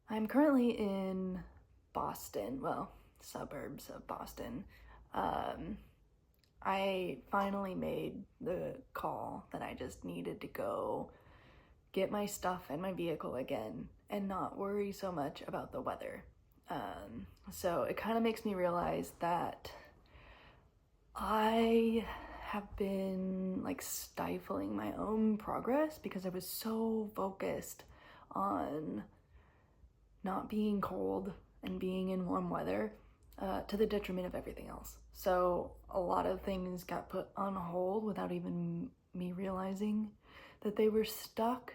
I'm currently in Boston, well, suburbs of Boston. Um, I finally made the call that I just needed to go get my stuff in my vehicle again and not worry so much about the weather. So it kind of makes me realize that I have been like stifling my own progress because I was so focused on not being cold and being in warm weather to the detriment of everything else. So a lot of things got put on hold without even me realizing that they were stuck.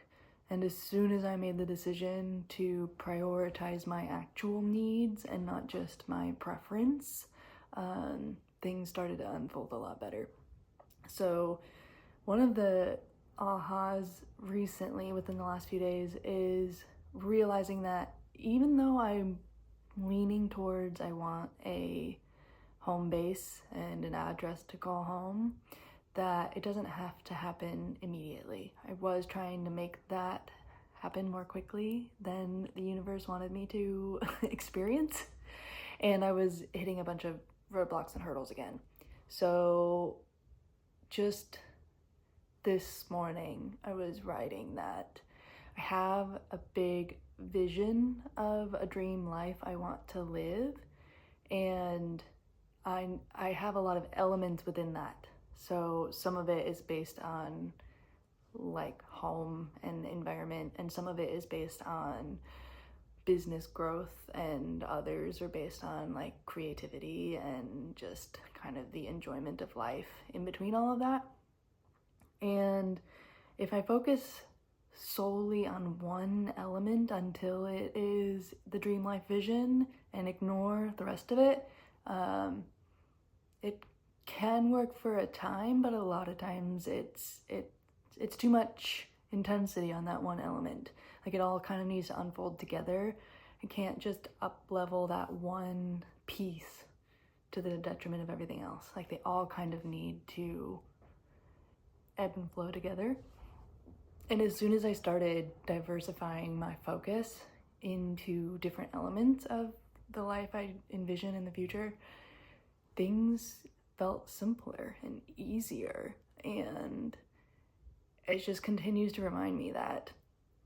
And as soon as I made the decision to prioritize my actual needs and not just my preference, things started to unfold a lot better. So one of the ahas recently within the last few days is realizing that even though I'm leaning towards I want a home base and an address to call home, that it doesn't have to happen immediately. I was trying to make that happen more quickly than the universe wanted me to experience, and I was hitting a bunch of roadblocks and hurdles again. So just this morning I was writing that I have a big vision of a dream life I want to live, and I have a lot of elements within that. So some of it is based on like home and environment, and some of it is based on business growth, and others are based on like creativity and just kind of the enjoyment of life in between all of that. And if I focus solely on one element until it is the dream life vision and ignore the rest of it, it can work for a time, but a lot of times it's too much intensity on that one element. Like it all kind of needs to unfold together. I can't just up level that one piece to the detriment of everything else. Like they all kind of need to ebb and flow together. And as soon as I started diversifying my focus into different elements of the life I envision in the future, things felt simpler and easier. And it just continues to remind me that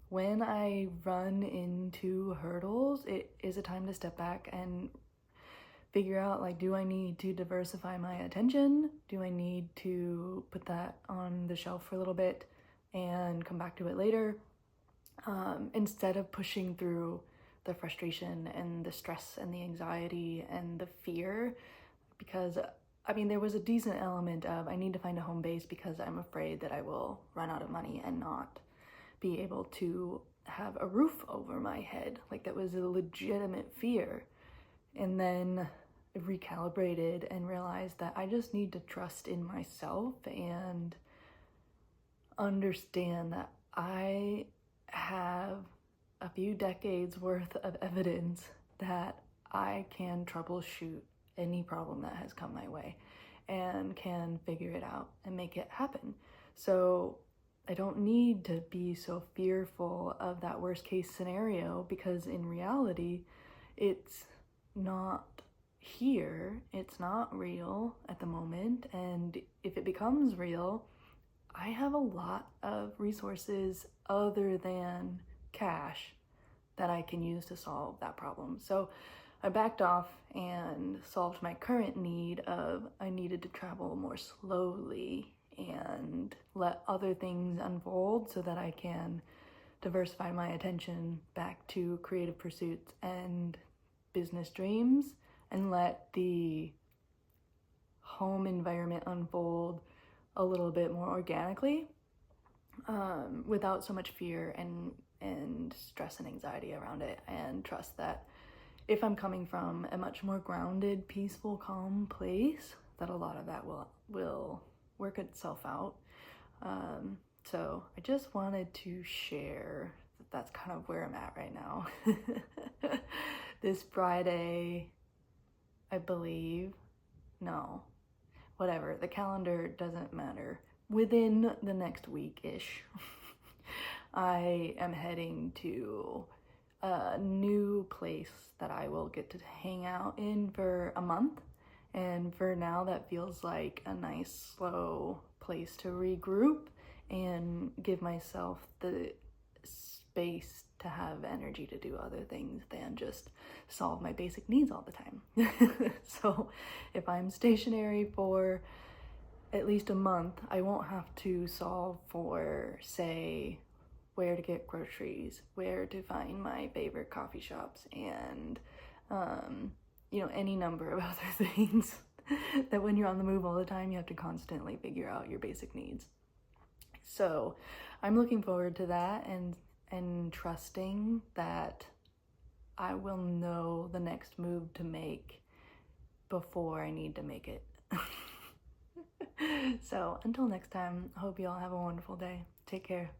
when I run into hurdles, it is a time to step back and figure out, like, do I need to diversify my attention? Do I need to put that on the shelf for a little bit and come back to it later? Instead of pushing through the frustration and the stress and the anxiety and the fear, because I mean, there was a decent element of I need to find a home base because I'm afraid that I will run out of money and not be able to have a roof over my head. Like that was a legitimate fear. And then I recalibrated and realized that I just need to trust in myself and understand that I have a few decades worth of evidence that I can troubleshoot any problem that has come my way and can figure it out and make it happen. So I don't need to be so fearful of that worst case scenario, because in reality, it's not here, it's not real at the moment. And if it becomes real, I have a lot of resources other than cash that I can use to solve that problem. So I backed off and solved my current need of I needed to travel more slowly and let other things unfold so that I can diversify my attention back to creative pursuits and business dreams, and let the home environment unfold a little bit more organically, without so much fear and stress and anxiety around it, and trust that if I'm coming from a much more grounded, peaceful, calm place, that a lot of that will work itself out. So I just wanted to share that that's kind of where I'm at right now. This Friday, I believe, no, whatever, the calendar doesn't matter. Within the next week-ish, I am heading to a new place that I will get to hang out in for a month. And for now, that feels like a nice, slow place to regroup and give myself the space to have energy to do other things than just solve my basic needs all the time. So if I'm stationary for at least a month, I won't have to solve for, say, where to get groceries, where to find my favorite coffee shops, and any number of other things that when you're on the move all the time, you have to constantly figure out your basic needs. So I'm looking forward to that and trusting that I will know the next move to make before I need to make it. So until next time, I hope you all have a wonderful day. Take care.